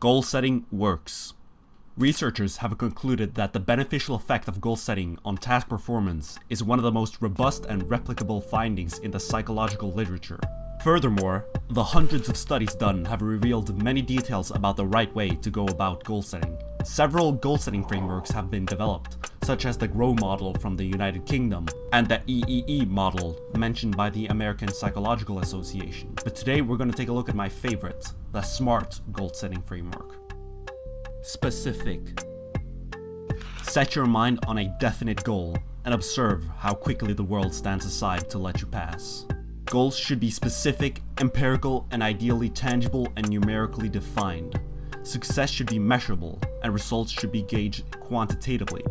Goal setting works. Researchers have concluded that the beneficial effect of goal setting on task performance is one of the most robust and replicable findings in the psychological literature. Furthermore, the hundreds of studies done have revealed many details about the right way to go about goal setting. Several goal setting frameworks have been developed, such as the GROW model from the United Kingdom and the EEE model mentioned by the American Psychological Association. But today we're going to take a look at my favorite, the SMART goal setting framework. Specific. Set your mind on a definite goal and observe how quickly the world stands aside to let you pass. Goals should be specific, empirical, and ideally tangible and numerically defined. Success should be measurable, and results should be gauged quantitatively.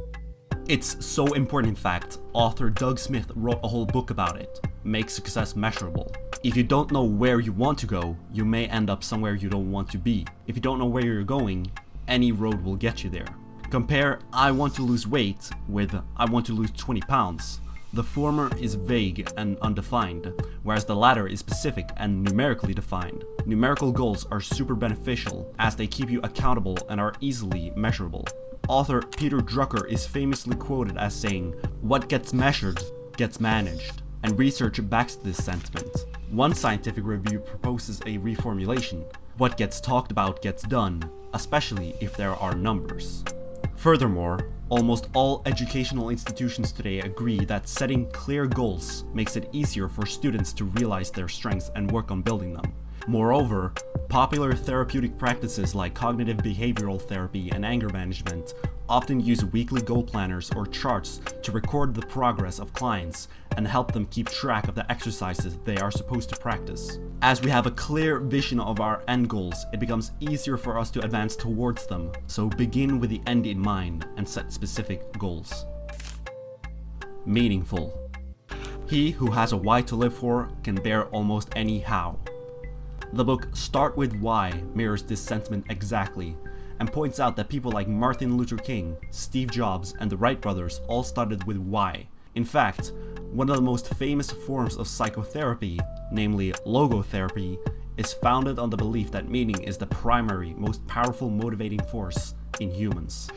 It's so important, in fact, author Doug Smith wrote a whole book about it, Make Success Measurable. If you don't know where you want to go, you may end up somewhere you don't want to be. If you don't know where you're going, any road will get you there. Compare I want to lose weight with I want to lose 20 pounds. The former is vague and undefined, whereas the latter is specific and numerically defined. Numerical goals are super beneficial as they keep you accountable and are easily measurable. Author Peter Drucker is famously quoted as saying, "What gets measured gets managed," and research backs this sentiment. One scientific review proposes a reformulation: "What gets talked about gets done, especially if there are numbers." Furthermore, almost all educational institutions today agree that setting clear goals makes it easier for students to realize their strengths and work on building them. Moreover, popular therapeutic practices like cognitive behavioral therapy and anger management often use weekly goal planners or charts to record the progress of clients and help them keep track of the exercises they are supposed to practice. As we have a clear vision of our end goals, it becomes easier for us to advance towards them, so begin with the end in mind and set specific goals. Meaningful. He who has a why to live for can bear almost any how. The book Start With Why mirrors this sentiment exactly, and points out that people like Martin Luther King, Steve Jobs, and the Wright brothers all started with why. In fact, one of the most famous forms of psychotherapy, namely logotherapy, is founded on the belief that meaning is the primary, most powerful motivating force in humans.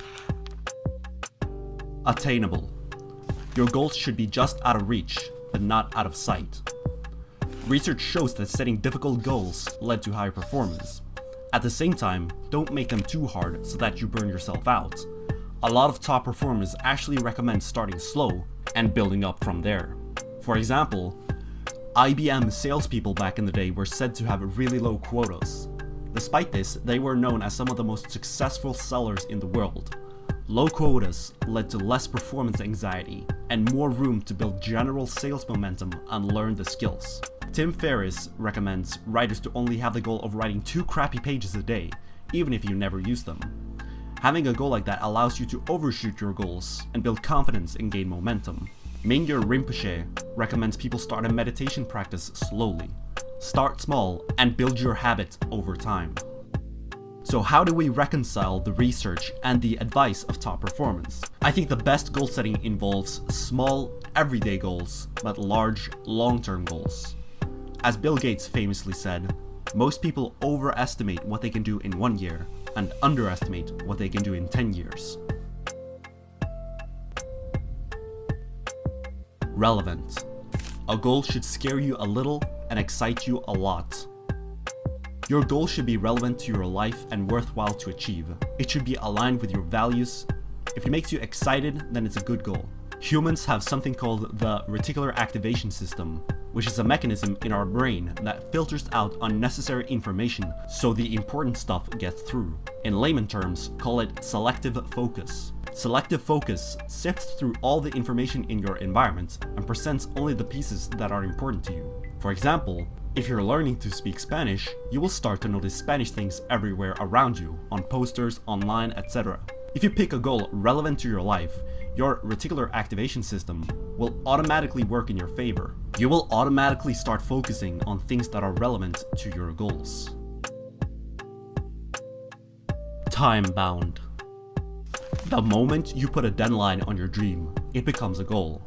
Attainable. Your goals should be just out of reach, but not out of sight. Research shows that setting difficult goals led to higher performance. At the same time, don't make them too hard so that you burn yourself out. A lot of top performers actually recommend starting slow and building up from there. For example, IBM salespeople back in the day were said to have really low quotas. Despite this, they were known as some of the most successful sellers in the world. Low quotas led to less performance anxiety and more room to build general sales momentum and learn the skills. Tim Ferriss recommends writers to only have the goal of writing 2 crappy pages a day, even if you never use them. Having a goal like that allows you to overshoot your goals and build confidence and gain momentum. Mingyur Rinpoche recommends people start a meditation practice slowly. Start small and build your habit over time. So how do we reconcile the research and the advice of top performance? I think the best goal setting involves small, everyday goals, but large, long-term goals. As Bill Gates famously said, most people overestimate what they can do in 1 year and underestimate what they can do in 10 years. Relevant. A goal should scare you a little and excite you a lot. Your goal should be relevant to your life and worthwhile to achieve. It should be aligned with your values. If it makes you excited, then it's a good goal. Humans have something called the reticular activation system, which is a mechanism in our brain that filters out unnecessary information so the important stuff gets through. In layman terms, call it selective focus. Selective focus sifts through all the information in your environment and presents only the pieces that are important to you. For example, if you're learning to speak Spanish, you will start to notice Spanish things everywhere around you, on posters, online, etc. If you pick a goal relevant to your life, your reticular activation system will automatically work in your favor. You will automatically start focusing on things that are relevant to your goals. Time-bound. The moment you put a deadline on your dream, it becomes a goal.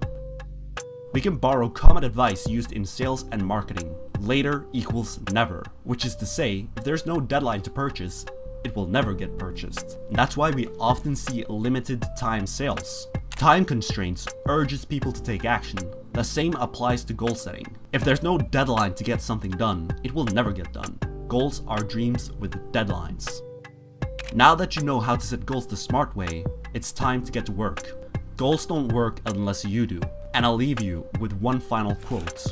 We can borrow common advice used in sales and marketing. Later equals never, which is to say, if there's no deadline to purchase, it will never get purchased. And that's why we often see limited time sales. Time constraints urges people to take action. The same applies to goal setting. If there's no deadline to get something done, it will never get done. Goals are dreams with deadlines. Now that you know how to set goals the smart way, it's time to get to work. Goals don't work unless you do. And I'll leave you with one final quote.